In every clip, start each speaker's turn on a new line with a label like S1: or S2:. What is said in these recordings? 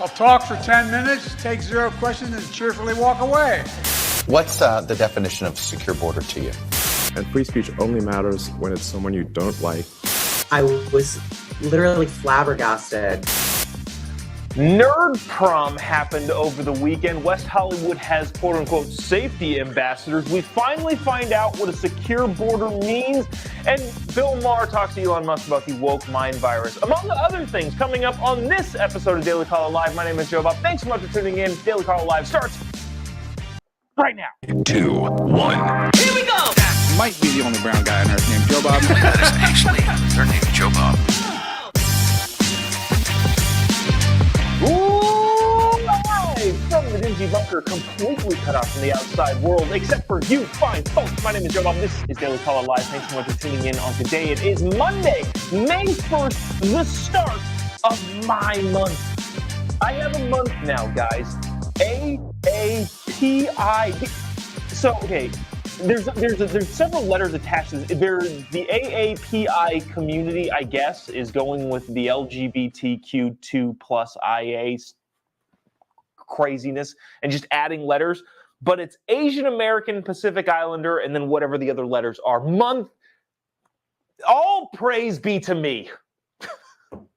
S1: I'll talk for 10 minutes, take 0 questions, and cheerfully walk away.
S2: What's the definition of secure border to you?
S3: And free speech only matters when it's someone you don't like.
S4: I was literally flabbergasted.
S5: Nerd Prom happened over the weekend. West Hollywood has quote-unquote safety ambassadors. We finally find out what a secure border means. And Bill Maher talks to Elon Musk about the woke mind virus. Among other things coming up on this episode of Daily Caller Live. My name is Jobob. Thanks so much for tuning in. Daily Caller Live starts right now.
S6: 2, 1.
S5: Here we go!
S7: That might be the only brown guy on earth named Jobob.
S6: That is actually their name, Jobob.
S5: Live from the dingy bunker, completely cut off from the outside world, except for you fine folks. My name is Jobob. This is Daily Caller Live. Thanks so much for tuning in on today. It is Monday, May 1st, the start of my month. I have a month now, guys. AAPI. So, okay, there's several letters attached to this. The AAPI community, I guess, is going with the LGBTQ2 plus IA craziness and just adding letters, but it's Asian American Pacific Islander and then whatever the other letters are. Month. All praise be to me.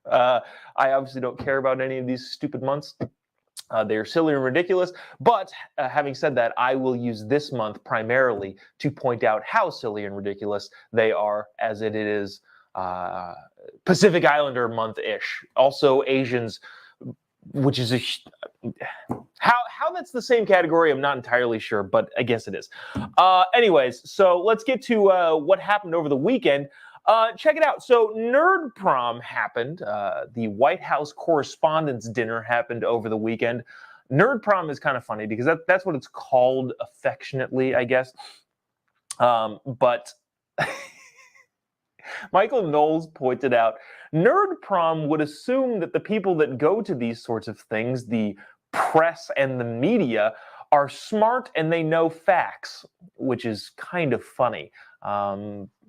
S5: I obviously don't care about any of these stupid months. They're silly and ridiculous, but having said that, I will use this month primarily to point out how silly and ridiculous they are, as it is Pacific Islander month-ish. Also Asians, which is how that's the same category, I'm not entirely sure, but I guess it is. Anyways, so let's get to what happened over the weekend. Check it out. So Nerd Prom happened. The White House Correspondents' Dinner happened over the weekend. Nerd Prom is kind of funny because that's what it's called affectionately, I guess. But Michael Knowles pointed out, Nerd Prom would assume that the people that go to these sorts of things, the press and the media, are smart and they know facts, which is kind of funny.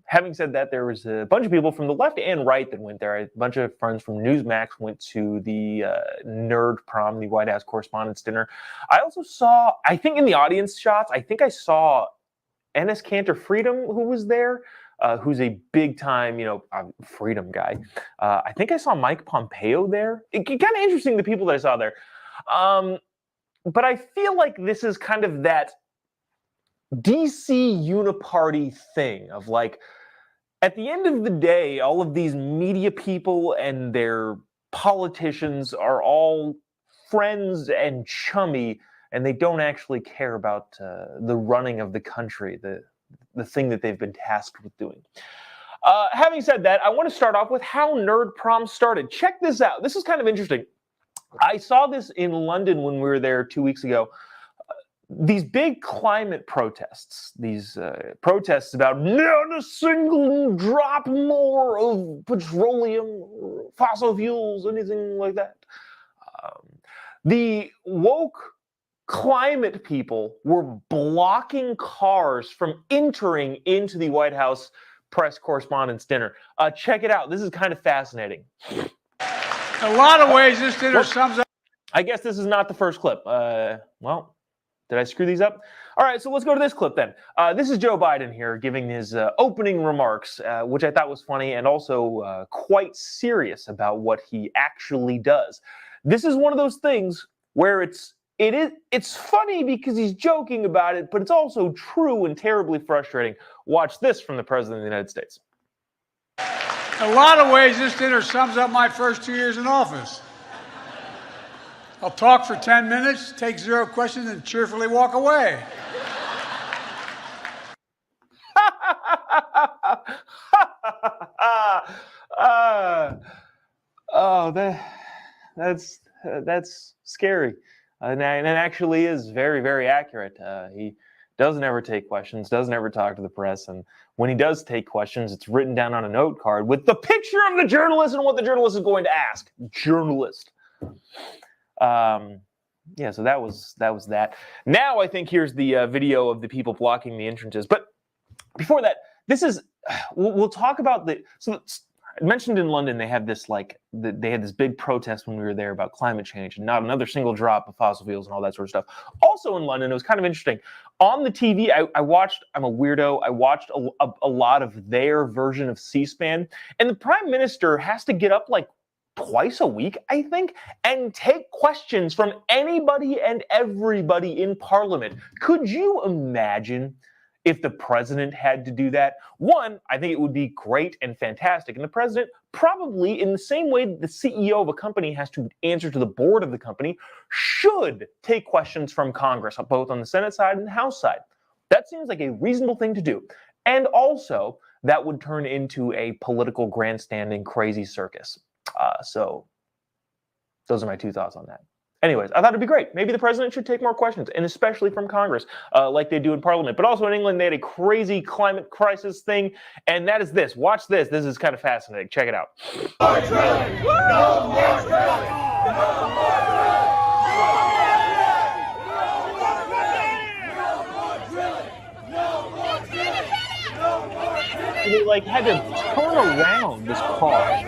S5: Having said that, there was a bunch of people from the left and right that went there. A bunch of friends from Newsmax went to the Nerd Prom, the White House Correspondents' Dinner. I also saw, I think in the audience shots, I think I saw Enes Kanter Freedom, who was there, who's a big-time, freedom guy. I think I saw Mike Pompeo there. It kind of interesting, the people that I saw there. But I feel like this is kind of that DC uniparty thing of like, at the end of the day, all of these media people and their politicians are all friends and chummy, and they don't actually care about the running of the country, the thing that they've been tasked with doing. Having said that, I want to start off with how Nerd Prom started. Check this out. This is kind of interesting. I saw this in London when we were there 2 weeks ago. These big climate protests, these protests about not a single drop more of petroleum, fossil fuels, anything like that. The woke climate people were blocking cars from entering into the White House Press Correspondents' Dinner. Check it out. This is kind of fascinating.
S1: A lot of ways this dinner sums up.
S5: I guess this is not the first clip. Well, did I screw these up? All right, so let's go to this clip then. This is Joe Biden here giving his opening remarks, which I thought was funny and also quite serious about what he actually does. This is one of those things where it's funny because he's joking about it, but it's also true and terribly frustrating. Watch this from the President of the United States.
S1: A lot of ways this dinner sums up my first 2 years in office. I'll talk for 10 minutes, take 0 questions, and cheerfully walk away.
S5: That's scary. And it actually is very, very accurate. He doesn't ever take questions, doesn't ever talk to the press. And when he does take questions, it's written down on a note card with the picture of the journalist and what the journalist is going to ask. Journalist. Yeah, so that was that. Now I think here's the video of the people blocking the entrances. But before that, this is, we'll talk about the, so I mentioned in London they have this they had this big protest when we were there about climate change and not another single drop of fossil fuels and all that sort of stuff. Also in London, it was kind of interesting. On the TV, I watched. I'm a weirdo. I watched a lot of their version of C-SPAN, and the prime minister has to get up like twice a week, I think, and take questions from anybody and everybody in Parliament. Could you imagine if the president had to do that? One, I think it would be great and fantastic. And the president, probably in the same way the CEO of a company has to answer to the board of the company, should take questions from Congress, both on the Senate side and the House side. That seems like a reasonable thing to do. And also, that would turn into a political grandstanding crazy circus. So those are my 2 thoughts on that. Anyways, I thought it'd be great. Maybe the president should take more questions, and especially from Congress, like they do in Parliament. But also in England, they had a crazy climate crisis thing, and that is this. Watch this. This is kind of fascinating. Check it out. They like had to turn around this car.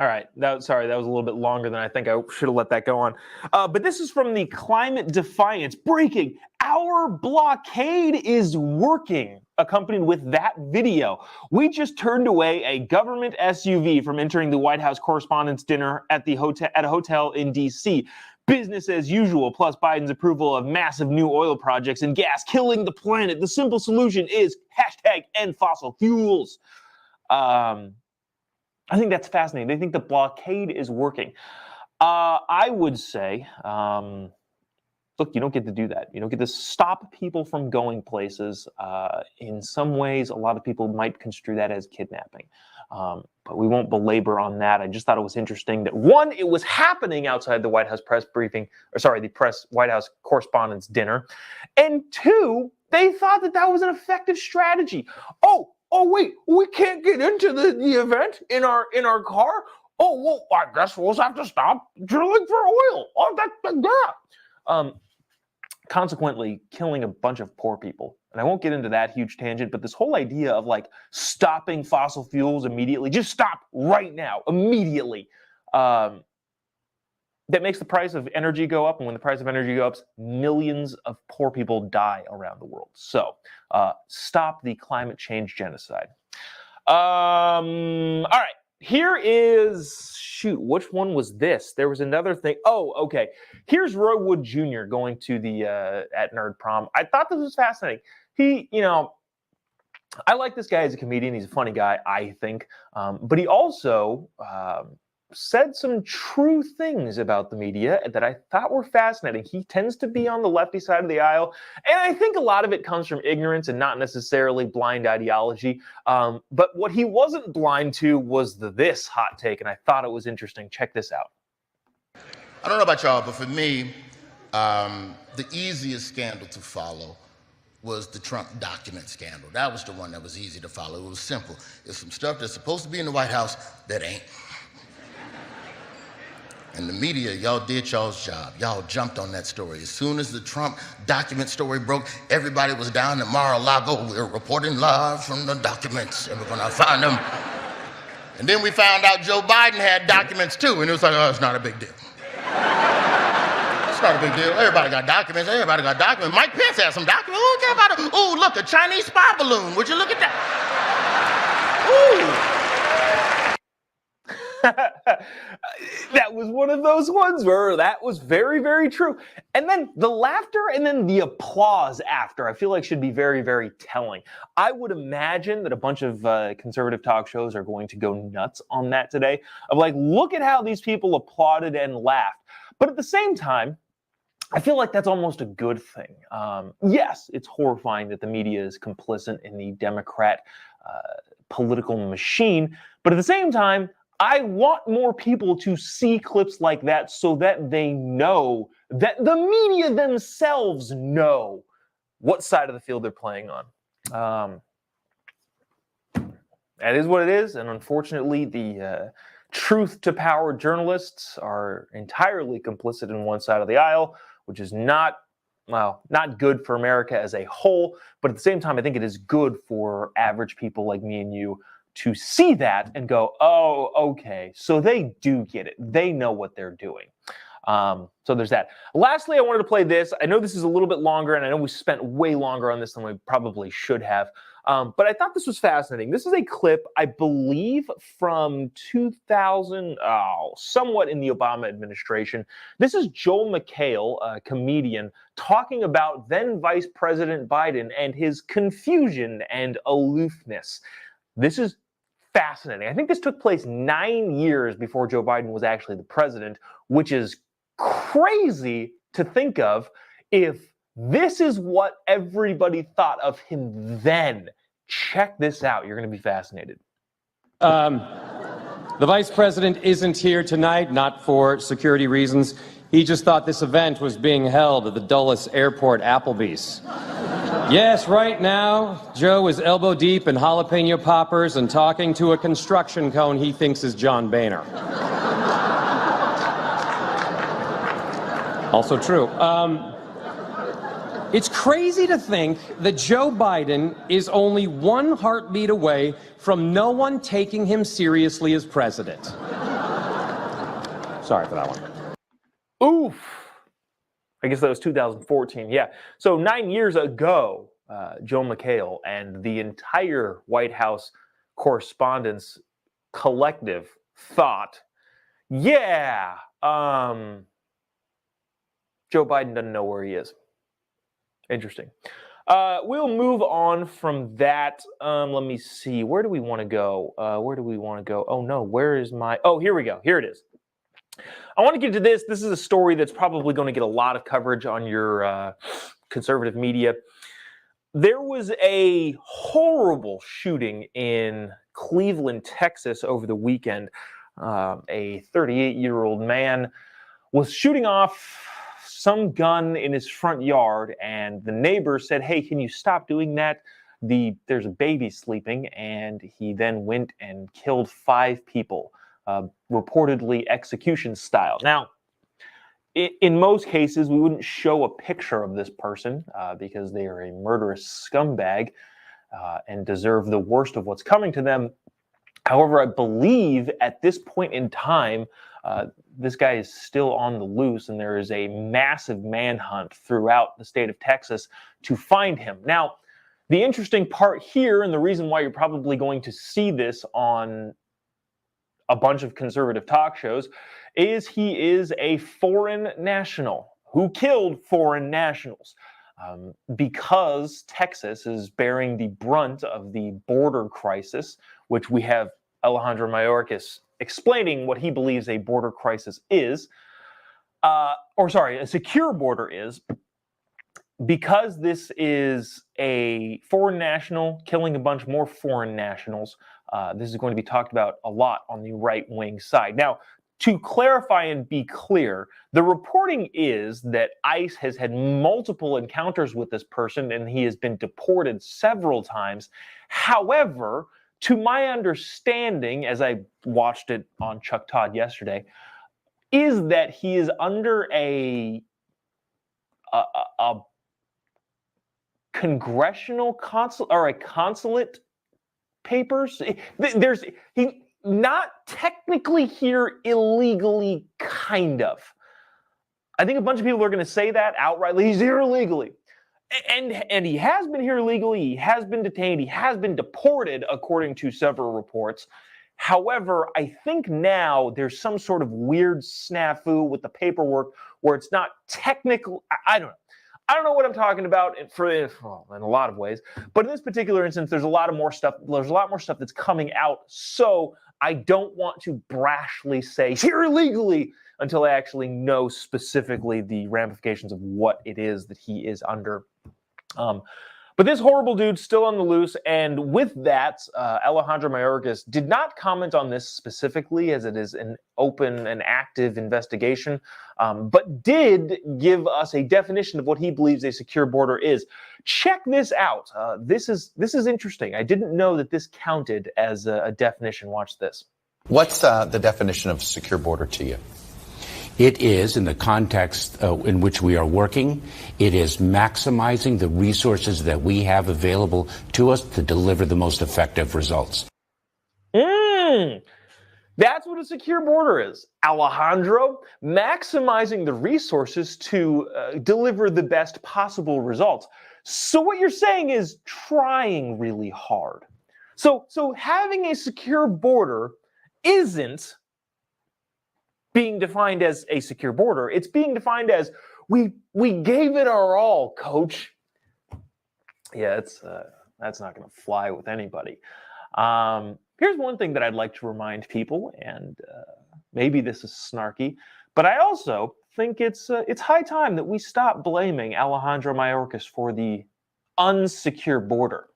S5: All right, sorry, that was a little bit longer than I think I should have let that go on. But this is from the Climate Defiance. Breaking, our blockade is working, accompanied with that video. We just turned away a government SUV from entering the White House Correspondents' Dinner at a hotel in D.C. Business as usual, plus Biden's approval of massive new oil projects and gas killing the planet. The simple solution is #end fossil fuels. I think that's fascinating. They think the blockade is working. I would say, look, you don't get to do that. You don't get to stop people from going places. In some ways, a lot of people might construe that as kidnapping. But we won't belabor on that. I just thought it was interesting that, one, it was happening outside the White House press briefing, the White House Correspondents' Dinner. And two, they thought that was an effective strategy. Oh, wait, we can't get into the event in our car? Oh, well, I guess we'll have to stop drilling for oil. Oh, that. Consequently, killing a bunch of poor people. And I won't get into that huge tangent, but this whole idea of like stopping fossil fuels immediately, just stop right now, immediately. That makes the price of energy go up. And when the price of energy goes up, millions of poor people die around the world. So stop the climate change genocide. All right. Here is, which one was this? There was another thing. Oh, okay. Here's Roy Wood Jr. going to the at Nerd Prom. I thought this was fascinating. I like this guy as a comedian. He's a funny guy, I think. But he also said some true things about the media that I thought were fascinating. He tends to be on the lefty side of the aisle, and I think a lot of it comes from ignorance and not necessarily blind ideology. But what he wasn't blind to was this hot take, and I thought it was interesting. Check this out.
S8: I don't know about y'all, but for me, the easiest scandal to follow was the Trump document scandal. That was the one that was easy to follow. It was simple. It's some stuff that's supposed to be in the White House that ain't. And the media, y'all did y'all's job. Y'all jumped on that story. As soon as the Trump document story broke, everybody was down at Mar-a-Lago. We're reporting live from the documents, and we're gonna find them. And then we found out Joe Biden had documents too, and it was like, oh, it's not a big deal. It's not a big deal. Everybody got documents. Everybody got documents. Mike Pence had some documents. Who cares about it? Ooh, look, a Chinese spy balloon. Would you look at that? Ooh.
S5: That was one of those ones where that was very, very true. And then the laughter and then the applause after, I feel like should be very, very telling. I would imagine that a bunch of conservative talk shows are going to go nuts on that today. Of like, look at how these people applauded and laughed. But at the same time, I feel like that's almost a good thing. Yes, it's horrifying that the media is complicit in the Democrat political machine. But at the same time, I want more people to see clips like that so that they know, that the media themselves know what side of the field they're playing on. That is what it is, and unfortunately, the truth to power journalists are entirely complicit in one side of the aisle, which is not good for America as a whole. But at the same time, I think it is good for average people like me and you to see that and go, oh, okay, so they do get it. They know what they're doing. So there's that. Lastly, I wanted to play this. I know this is a little bit longer, and I know we spent way longer on this than we probably should have. But I thought this was fascinating. This is a clip, I believe, from 2000, somewhat in the Obama administration. This is Joel McHale, a comedian, talking about then Vice President Biden and his confusion and aloofness. This is fascinating. I think this took place 9 years before Joe Biden was actually the president, which is crazy to think of if this is what everybody thought of him then. Check this out. You're going to be fascinated.
S9: The vice president isn't here tonight, not for security reasons. He just thought this event was being held at the Dulles Airport Applebee's. Yes, right now, Joe is elbow deep in jalapeno poppers and talking to a construction cone he thinks is John Boehner. Also true. It's crazy to think that Joe Biden is only one heartbeat away from no one taking him seriously as president. Sorry for that one.
S5: Oof. I guess that was 2014. Yeah. So 9 years ago, Joe McHale and the entire White House correspondence collective thought, yeah, Joe Biden doesn't know where he is. Interesting. We'll move on from that. Let me see. Where do we want to go? Oh, no. Where is my... Oh, here we go. Here it is. I want to get to this. This is a story that's probably going to get a lot of coverage on your conservative media. There was a horrible shooting in Cleveland, Texas over the weekend. A 38-year-old man was shooting off some gun in his front yard, and the neighbor said, hey, can you stop doing that? There's a baby sleeping, and he then went and killed 5 people, reportedly execution style. Now, in most cases, we wouldn't show a picture of this person because they are a murderous scumbag and deserve the worst of what's coming to them. However, I believe at this point in time, this guy is still on the loose, and there is a massive manhunt throughout the state of Texas to find him. Now, the interesting part here, and the reason why you're probably going to see this on a bunch of conservative talk shows, is he is a foreign national who killed foreign nationals. Because Texas is bearing the brunt of the border crisis, which we have Alejandro Mayorkas explaining what he believes a border crisis is, a secure border is, because this is a foreign national killing a bunch more foreign nationals. This is going to be talked about a lot on the right-wing side. Now, to clarify and be clear, the reporting is that ICE has had multiple encounters with this person and he has been deported several times. However, to my understanding, as I watched it on Chuck Todd yesterday, is that he is under a congressional consulate papers. He's not technically here illegally, kind of. I think a bunch of people are going to say that outrightly. He's here illegally. And he has been here illegally. He has been detained. He has been deported, according to several reports. However, I think now there's some sort of weird snafu with the paperwork where it's not technically, I don't know. I don't know what I'm talking about in a lot of ways, but in this particular instance, there's a lot more stuff that's coming out. So I don't want to brashly say here illegally until I actually know specifically the ramifications of what it is that he is under. But this horrible dude's still on the loose, and with that, Alejandro Mayorkas did not comment on this specifically, as it is an open and active investigation, but did give us a definition of what he believes a secure border is. Check this out. This is interesting. I didn't know that this counted as a definition. Watch this.
S2: What's the definition of secure border to you?
S10: It is, in the context in which we are working, it is maximizing the resources that we have available to us to deliver the most effective results.
S5: That's what a secure border is, Alejandro. Maximizing the resources to deliver the best possible results. So what you're saying is trying really hard. So having a secure border isn't being defined as a secure border. It's being defined as we gave it our all, coach. Yeah, that's not going to fly with anybody. Here's one thing that I'd like to remind people, and maybe this is snarky, but I also think it's high time that we stop blaming Alejandro Mayorkas for the unsecure border.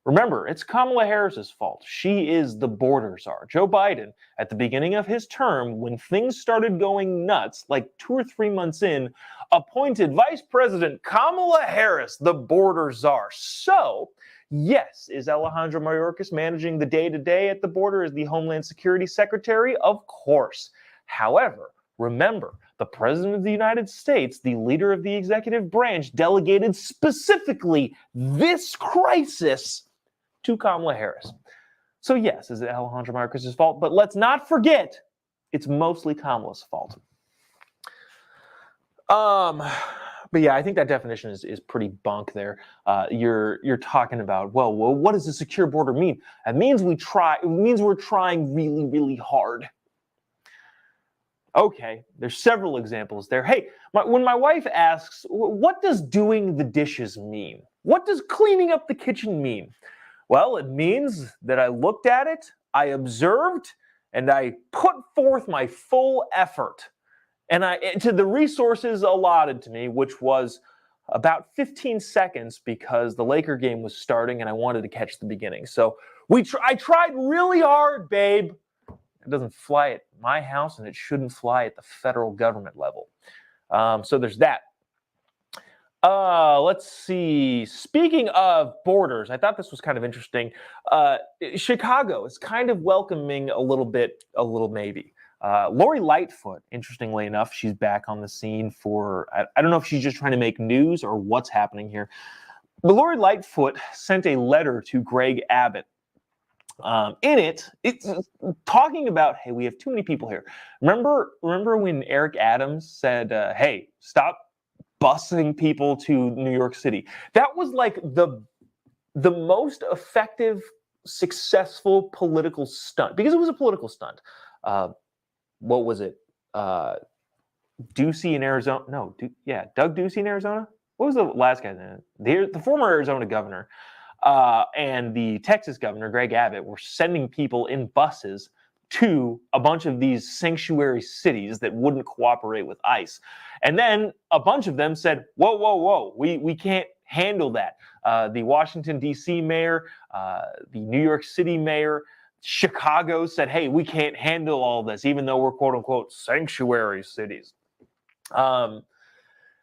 S5: Remember, it's Kamala Harris's fault. She is the border czar. Joe Biden, at the beginning of his term, when things started going nuts, like 2 or 3 months in, appointed Vice President Kamala Harris the border czar. So, yes, is Alejandro Mayorkas managing the day-to-day at the border as the Homeland Security Secretary? Of course. However, remember, the President of the United States, the leader of the executive branch, delegated specifically this crisis to Kamala Harris. So yes, is it Alejandro Mayorkas' fault? But let's not forget, it's mostly Kamala's fault. But yeah, I think that definition is pretty bunk there. You're talking about, well, what does a secure border mean? It means we're trying really, really hard. Okay, there's several examples there. Hey, when my wife asks, what does doing the dishes mean? What does cleaning up the kitchen mean? Well, it means that I looked at it, I observed, and I put forth my full effort and to the resources allotted to me, which was about 15 seconds because the Laker game was starting and I wanted to catch the beginning. So I tried really hard, babe. It doesn't fly at my house and it shouldn't fly at the federal government level. So there's that. Let's see. Speaking of borders, I thought this was kind of interesting. Chicago is kind of welcoming a little maybe. Lori Lightfoot, interestingly enough, she's back on the scene for, I don't know if she's just trying to make news or what's happening here. But Lori Lightfoot sent a letter to Greg Abbott. In it's talking about, hey, we have too many people here. Remember when Eric Adams said, hey, stop busing people to New York City? That was like the most effective, successful political stunt, because it was a political stunt. What was it? Ducey in Arizona? No, Doug Ducey in Arizona? What was the last guy's name? The former Arizona governor and the Texas governor, Greg Abbott, were sending people in buses to a bunch of these sanctuary cities that wouldn't cooperate with ICE. And then a bunch of them said, whoa, we can't handle that. The Washington, D.C. mayor, the New York City mayor, Chicago said, hey, we can't handle all this, even though we're quote unquote sanctuary cities.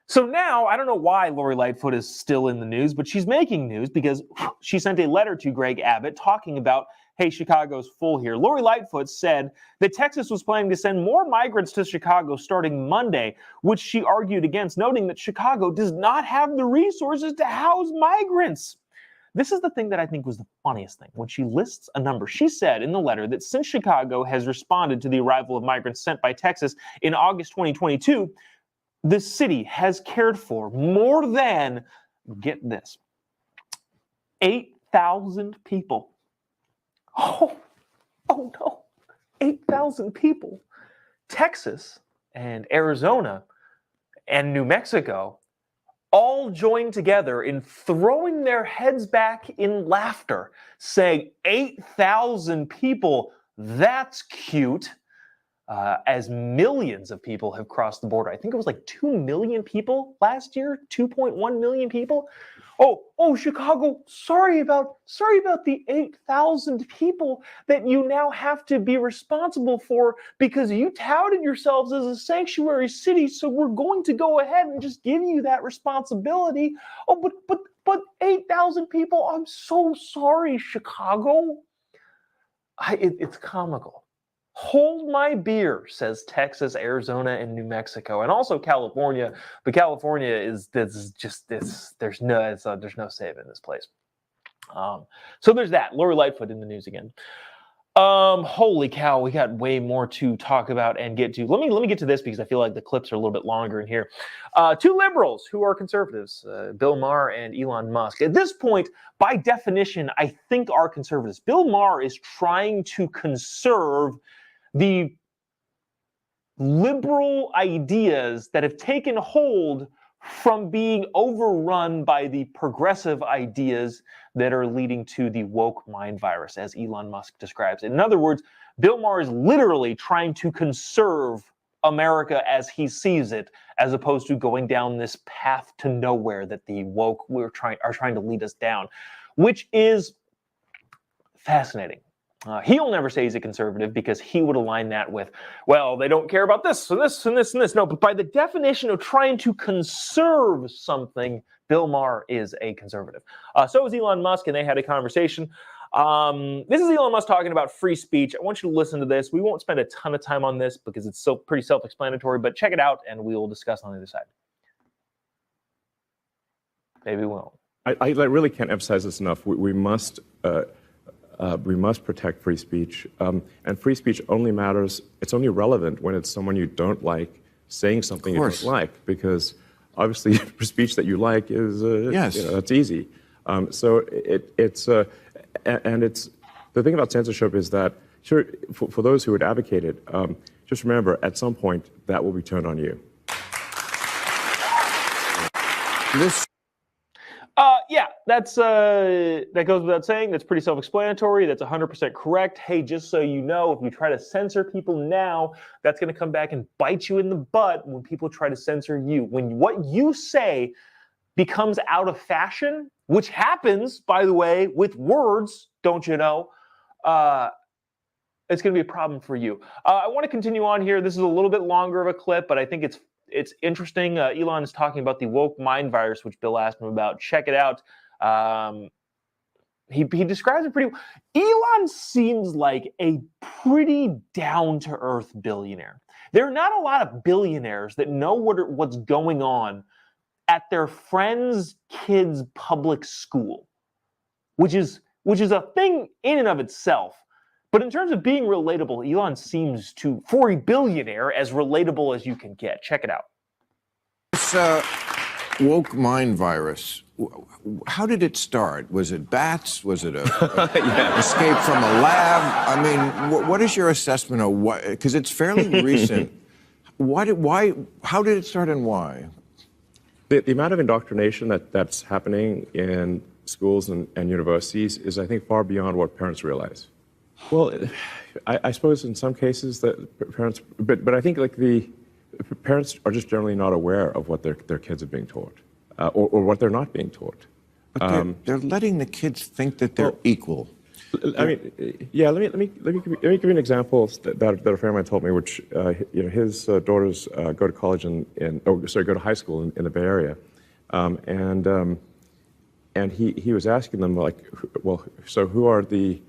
S5: So now, I don't know why Lori Lightfoot is still in the news, but she's making news because she sent a letter to Greg Abbott talking about, hey, Chicago's full here. Lori Lightfoot said that Texas was planning to send more migrants to Chicago starting Monday, which she argued against, noting that Chicago does not have the resources to house migrants. This is the thing that I think was the funniest thing. When she lists a number, she said in the letter that since Chicago has responded to the arrival of migrants sent by Texas in August 2022, the city has cared for more than, get this, 8,000 people. Oh no, 8,000 people. Texas and Arizona and New Mexico all joined together in throwing their heads back in laughter, saying 8,000 people, that's cute. As millions of people have crossed the border. I think it was like 2 million people last year, 2.1 million people. Oh, Chicago, sorry about the 8,000 people that you now have to be responsible for because you touted yourselves as a sanctuary city, so we're going to go ahead and just give you that responsibility. Oh, but 8,000 people, I'm so sorry, Chicago. It's comical. Hold my beer, says Texas, Arizona, and New Mexico, and also California. But California is just this. There's no saving this place. So there's that. Lori Lightfoot in the news again. Holy cow, we got way more to talk about and get to. Let me get to this because I feel like the clips are a little bit longer in here. Two liberals who are conservatives, Bill Maher and Elon Musk. At this point, by definition, I think are conservatives. Bill Maher is trying to conserve the liberal ideas that have taken hold from being overrun by the progressive ideas that are leading to the woke mind virus, as Elon Musk describes it. In other words, Bill Maher is literally trying to conserve America as he sees it, as opposed to going down this path to nowhere that the woke are trying to lead us down, which is fascinating. He'll never say he's a conservative because he would align that with, well, they don't care about this and this and this and this. No, but by the definition of trying to conserve something, Bill Maher is a conservative. So is Elon Musk, and they had a conversation. This is Elon Musk talking about free speech. I want you to listen to this. We won't spend a ton of time on this because it's so pretty self-explanatory, but check it out, and we will discuss on the other side. Maybe we won't.
S3: I really can't emphasize this enough. We must protect free speech. And free speech only matters, it's only relevant when it's someone you don't like saying something you don't like, because obviously speech that you like is, that's easy. So it's the thing about censorship is that, sure, for those who would advocate it, just remember, at some point, that will be turned on you.
S5: That goes without saying. That's pretty self-explanatory. That's 100% correct. Hey, just so you know, if you try to censor people now, that's going to come back and bite you in the butt when people try to censor you. When what you say becomes out of fashion, which happens, by the way, with words, don't you know, it's going to be a problem for you. I want to continue on here. This is a little bit longer of a clip, but I think it's interesting. Elon is talking about the woke mind virus, which Bill asked him about. Check it out. He describes it pretty well. Elon seems like a pretty down-to-earth billionaire. There are not a lot of billionaires that know what's going on at their friend's kid's public school, which is a thing in and of itself. But in terms of being relatable, Elon seems to, for a billionaire, as relatable as you can get. Check it out.
S11: This woke mind virus, how did it start? Was it bats? Was it escape from a lab? I mean, what is your assessment of what? Because it's fairly recent. How did it start and why?
S3: The amount of indoctrination that's happening in schools and universities is, I think, far beyond what parents realize. Well, I suppose in some cases that parents, but I think like the parents are just generally not aware of what their kids are being taught, or what they're not being taught.
S11: But they're letting the kids think that they're equal.
S3: I mean, yeah. Let me give you an example that a friend of mine told me, which his daughters go to college go to high school in the Bay Area, and he was asking them like, well, so who are the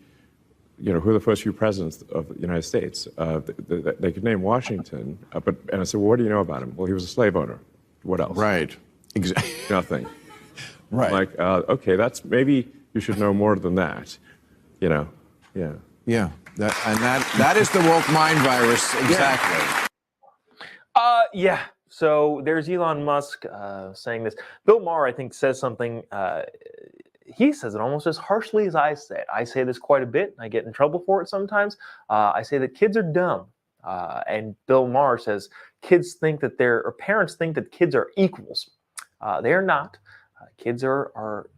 S3: first few presidents of the United States? They could name Washington, and I said, well, what do you know about him? Well, he was a slave owner. What else?
S11: Right. Exactly.
S3: Nothing.
S11: Right.
S3: Like, okay, maybe you should know more than that. Yeah.
S11: Yeah. That is the woke mind virus. Exactly.
S5: Yeah. So there's Elon Musk saying this. Bill Maher, I think, says something. He says it almost as harshly as I say it. I say this quite a bit. I get in trouble for it sometimes. I say that kids are dumb. And Bill Maher says parents think that kids are equals. They are not. Kids are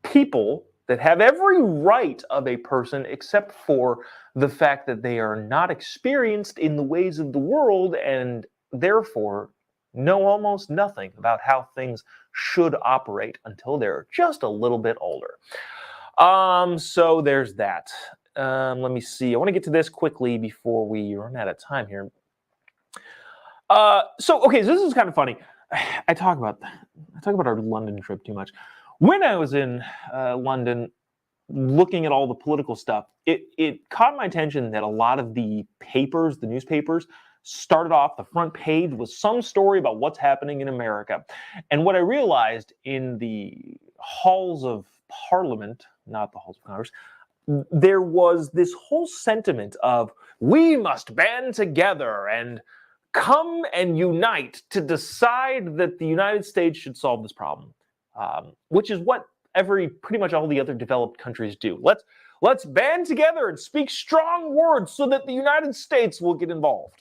S5: people that have every right of a person except for the fact that they are not experienced in the ways of the world and therefore know almost nothing about how things should operate until they're just a little bit older. So there's that. Let me see. I want to get to this quickly before we run out of time here. So this is kind of funny. I talk about our London trip too much. When I was in London, looking at all the political stuff, it caught my attention that a lot of the newspapers, started off the front page with some story about what's happening in America. And what I realized in the halls of Parliament, not the halls of Congress, there was this whole sentiment of we must band together and come and unite to decide that the United States should solve this problem, which is what pretty much all the other developed countries do. Let's band together and speak strong words so that the United States will get involved.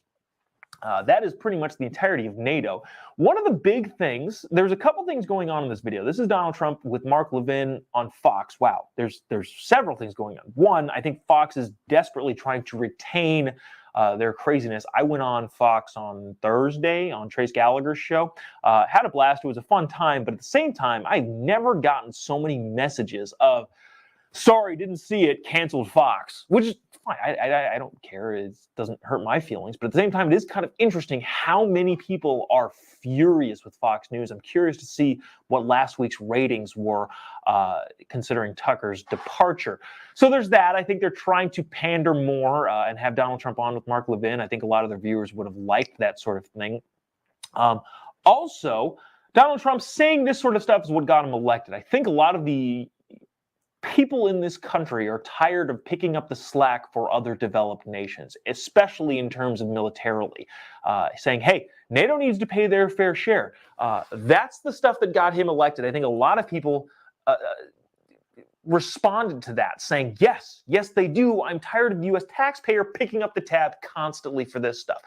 S5: That is pretty much the entirety of NATO. One of the big things, there's a couple things going on in this video. This is Donald Trump with Mark Levin on Fox. Wow, there's several things going on. One, I think Fox is desperately trying to retain their craziness. I went on Fox on Thursday on Trace Gallagher's show. Had a blast. It was a fun time, but at the same time, I've never gotten so many messages of, sorry, didn't see it, canceled Fox, which is fine. I don't care. It doesn't hurt my feelings. But at the same time, it is kind of interesting how many people are furious with Fox News. I'm curious to see what last week's ratings were considering Tucker's departure. So there's that. I think they're trying to pander more and have Donald Trump on with Mark Levin. I think a lot of their viewers would have liked that sort of thing. Also, Donald Trump saying this sort of stuff is what got him elected. I think a lot of the people in this country are tired of picking up the slack for other developed nations, especially in terms of militarily, saying, hey, NATO needs to pay their fair share. That's the stuff that got him elected. I think a lot of people responded to that, saying, yes, they do. I'm tired of the U.S. taxpayer picking up the tab constantly for this stuff.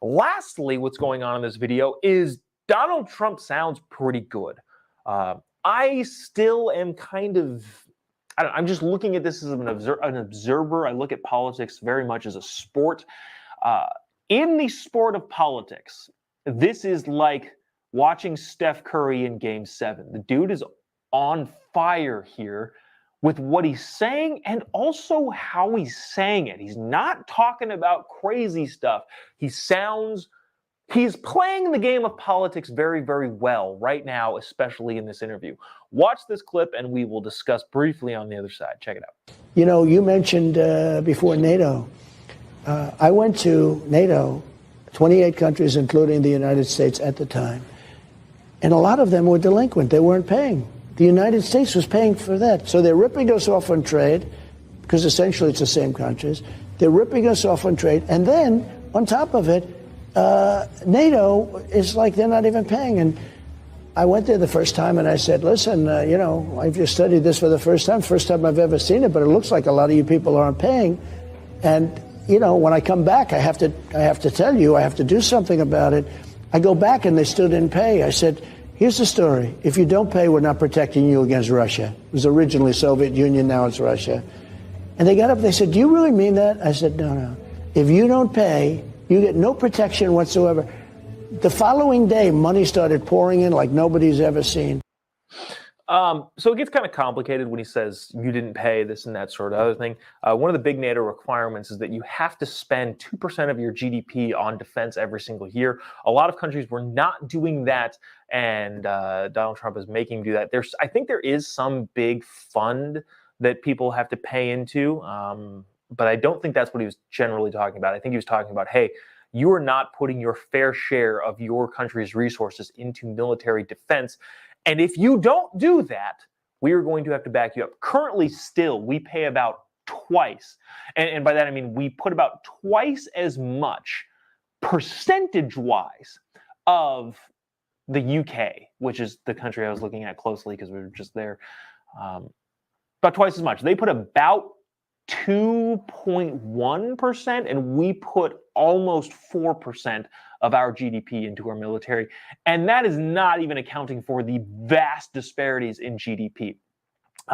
S5: Lastly, what's going on in this video is Donald Trump sounds pretty good. I still am kind of, I'm just looking at this as an observer. I look at politics very much as a sport. In the sport of politics, this is like watching Steph Curry in Game 7. The dude is on fire here with what he's saying and also how he's saying it. He's not talking about crazy stuff. He's playing the game of politics very, very well right now, especially in this interview. Watch this clip and we will discuss briefly on the other side. Check it out.
S12: You know, you mentioned before NATO. I went to NATO, 28 countries, including the United States at the time. And a lot of them were delinquent. They weren't paying. The United States was paying for that. So they're ripping us off on trade, because essentially it's the same countries. They're ripping us off on trade. And then, on top of it, NATO is like they're not even paying. And I went there the first time and I said, listen, you know, I've just studied this for the first time I've ever seen it, but it looks like a lot of you people aren't paying. And, you know, when I come back, I have to tell you, I have to do something about it. I go back and they still didn't pay. I said, here's the story. If you don't pay, we're not protecting you against Russia. It was originally Soviet Union, now it's Russia. And they got up, they said, do you really mean that? I said, no. If you don't pay, you get no protection whatsoever. The following day, money started pouring in like nobody's ever seen.
S5: So it gets kind of complicated when he says you didn't pay this and that sort of other thing. One of the big NATO requirements is that you have to spend 2% of your GDP on defense every single year. A lot of countries were not doing that, and Donald Trump is making them do that. I think there is some big fund that people have to pay into, but I don't think that's what he was generally talking about. I think he was talking about, hey, you are not putting your fair share of your country's resources into military defense. And if you don't do that, we are going to have to back you up. Currently, still, we pay about twice. And by that, I mean we put about twice as much percentage-wise of the UK, which is the country I was looking at closely because we were just there. About twice as much. They put about 2.1%, and we put almost 4% of our GDP into our military. And that is not even accounting for the vast disparities in GDP.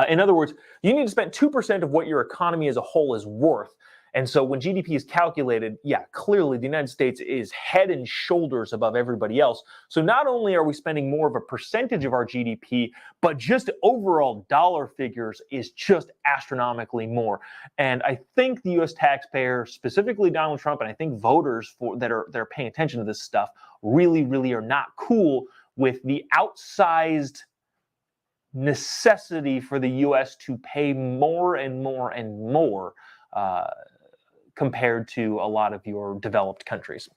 S5: In other words, you need to spend 2% of what your economy as a whole is worth. And so when GDP is calculated, yeah, clearly the United States is head and shoulders above everybody else. So not only are we spending more of a percentage of our GDP, but just overall dollar figures is just astronomically more. And I think the U.S. taxpayer, specifically Donald Trump, and I think voters that are paying attention to this stuff really, really are not cool with the outsized necessity for the U.S. to pay more and more and more compared to a lot of your developed countries.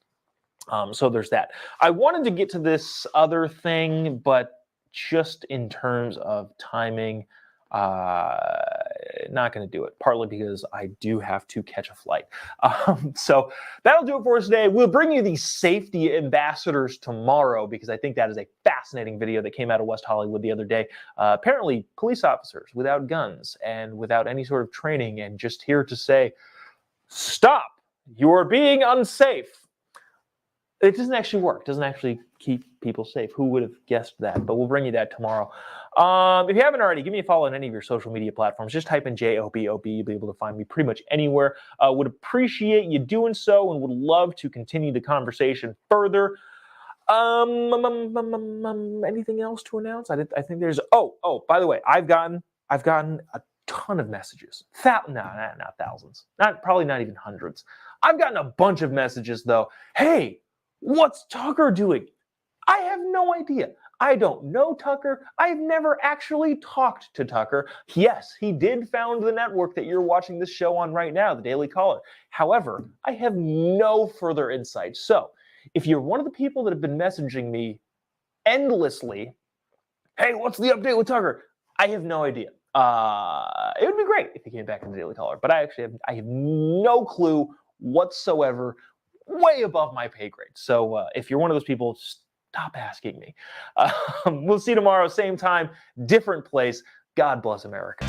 S5: So there's that. I wanted to get to this other thing, but just in terms of timing, not going to do it, partly because I do have to catch a flight. So that'll do it for us today. We'll bring you the safety ambassadors tomorrow, because I think that is a fascinating video that came out of West Hollywood the other day. Apparently, police officers without guns and without any sort of training, and just here to say, stop, you are being unsafe. It doesn't actually work. It doesn't actually keep people safe. Who would have guessed that? But we'll bring you that tomorrow. If you haven't already, give me a follow on any of your social media platforms. Just type in Jobob. You'll be able to find me pretty much anywhere. Would appreciate you doing so, and would love to continue the conversation further. Anything else to announce? I think there's. Oh. By the way, I've gotten a ton of messages. Not thousands. Probably not even hundreds. I've gotten a bunch of messages though. Hey, what's Tucker doing? I have no idea. I don't know Tucker. I've never actually talked to Tucker. Yes, he did found the network that you're watching this show on right now, the Daily Caller. However, I have no further insight. So if you're one of the people that have been messaging me endlessly, hey, what's the update with Tucker? I have no idea. It would be great if he came back in the Daily Caller, but I have no clue whatsoever, way above my pay grade. So if you're one of those people, stop asking me. We'll see you tomorrow, same time, different place. God bless America.